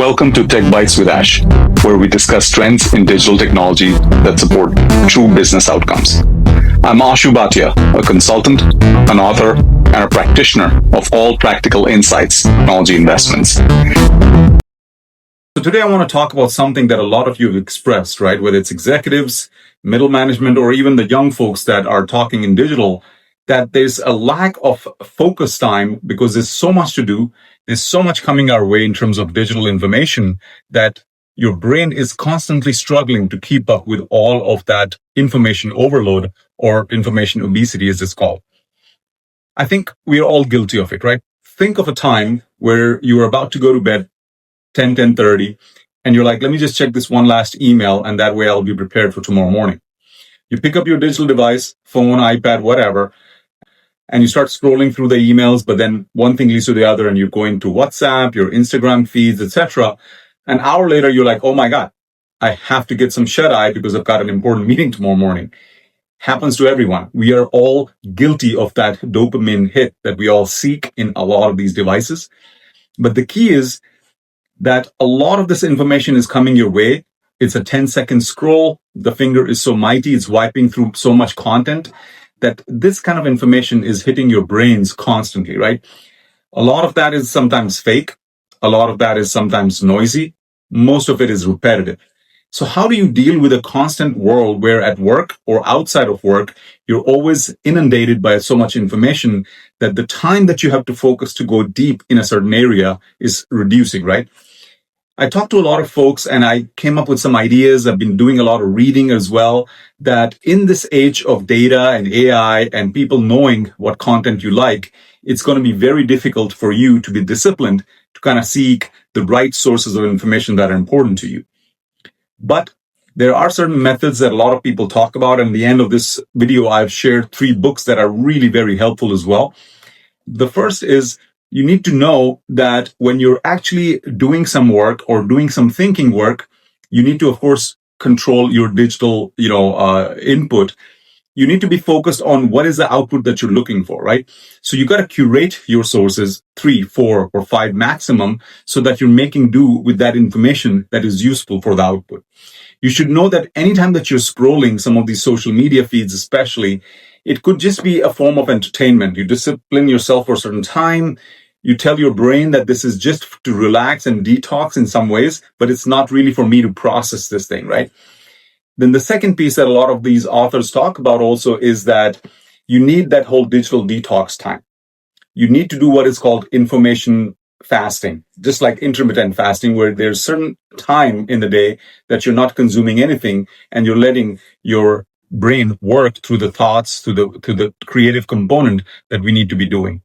Welcome to Tech Bytes with Ash, where we discuss trends in digital technology that support true business outcomes. I'm Ashu Bhatia, a consultant, an author, and a practitioner of all practical insights technology investments. So today I want to talk about something that a lot of you have expressed, right? Whether it's executives, middle management, or even the young folks that are talking in digital, that there's a lack of focus time because there's so much to do. There's so much coming our way in terms of digital information that your brain is constantly struggling to keep up with all of that information overload or information obesity, as it's called. I think we are all guilty of it, right? Think of a time where you were about to go to bed, 10:30, and you're like, let me just check this one last email, and that way I'll be prepared for tomorrow morning. You pick up your digital device, phone, iPad, whatever, and you start scrolling through the emails, but then one thing leads to the other, and you're going to WhatsApp, your Instagram feeds, etc. An hour later, you're like, oh my God, I have to get some shut-eye because I've got an important meeting tomorrow morning. Happens to everyone. We are all guilty of that dopamine hit that we all seek in a lot of these devices. But the key is that a lot of this information is coming your way. It's a 10-second scroll. The finger is so mighty, it's wiping through so much content that this kind of information is hitting your brains constantly, right? A lot of that is sometimes fake. A lot of that is sometimes noisy. Most of it is repetitive. So how do you deal with a constant world where at work or outside of work, you're always inundated by so much information that the time that you have to focus to go deep in a certain area is reducing, right? I talked to a lot of folks and I came up with some ideas. I've been doing a lot of reading as well, that in this age of data and AI and people knowing what content you like, it's going to be very difficult for you to be disciplined to kind of seek the right sources of information that are important to you. But there are certain methods that a lot of people talk about. And at the end of this video, I've shared 3 books that are really very helpful as well. The first is, you need to know that when you're actually doing some work or doing some thinking work, you need to, of course, control your digital, input. You need to be focused on what is the output that you're looking for, right? So you got to curate your sources, 3, 4, or 5 maximum, so that you're making do with that information that is useful for the output. You should know that anytime that you're scrolling some of these social media feeds, especially, it could just be a form of entertainment. You discipline yourself for a certain time. You tell your brain that this is just to relax and detox in some ways, but it's not really for me to process this thing, right? Then the second piece that a lot of these authors talk about also is that you need that whole digital detox time. You need to do what is called information fasting, just like intermittent fasting, where there's certain time in the day that you're not consuming anything and you're letting your brain work through the thoughts, to the creative component that we need to be doing.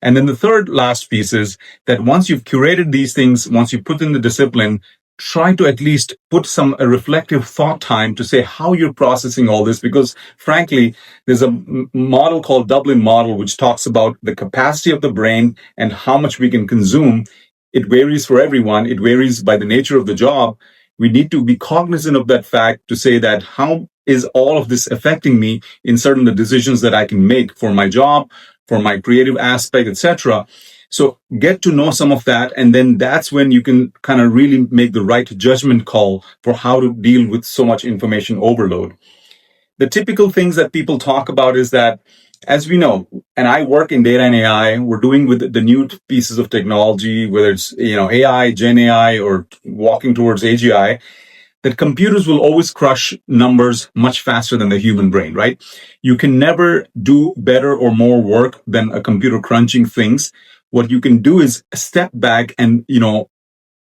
And then the third last piece is that once you've curated these things, once you put in the discipline, try to at least put a reflective thought time to say how you're processing all this. Because frankly, there's a model called Dubin model, which talks about the capacity of the brain and how much we can consume. It varies for everyone. It varies by the nature of the job. We need to be cognizant of that fact to say that how is all of this affecting me in certain the decisions that I can make for my job, for my creative aspect, etc. So get to know some of that, and then that's when you can kind of really make the right judgment call for how to deal with so much information overload. The typical things that people talk about is that, as we know, and I work in data and AI, we're doing with the new pieces of technology, whether it's AI, Gen AI, or walking towards AGI, that computers will always crush numbers much faster than the human brain, right? You can never do better or more work than a computer crunching things. What you can do is step back and,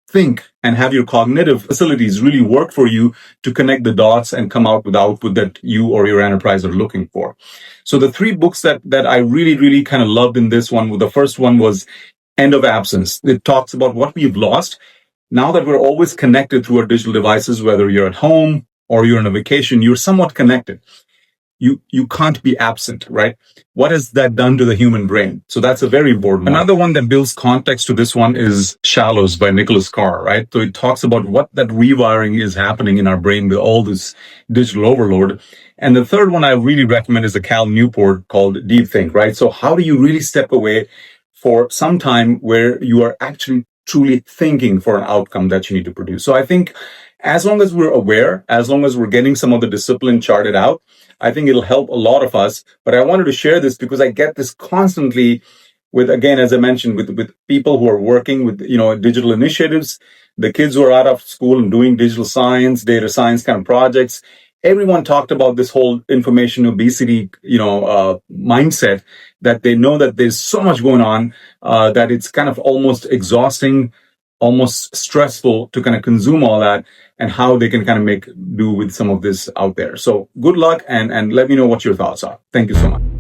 think and have your cognitive facilities really work for you to connect the dots and come out with the output that you or your enterprise are looking for. So the 3 books that I really, really kind of loved in this one, the first one was End of Absence. It talks about what we've lost. Now that we're always connected through our digital devices, whether you're at home or you're on a vacation, you're somewhat connected. You can't be absent, right? What has that done to the human brain? So that's a very important one. Another one that builds context to this one is Shallows by Nicholas Carr, right? So it talks about what that rewiring is happening in our brain with all this digital overload. And the third one I really recommend is a Cal Newport called Deep Think, right? So how do you really step away for some time where you are actually truly thinking for an outcome that you need to produce. So I think as long as we're aware, as long as we're getting some of the discipline charted out, I think it'll help a lot of us. But I wanted to share this because I get this constantly with, again, as I mentioned, with people who are working with, digital initiatives, the kids who are out of school and doing digital science, data science kind of projects. Everyone talked about this whole information obesity, mindset, that they know that there's so much going on, that it's kind of almost exhausting, almost stressful to kind of consume all that, and how they can kind of make do with some of this out there. So good luck, and let me know what your thoughts are. Thank you so much.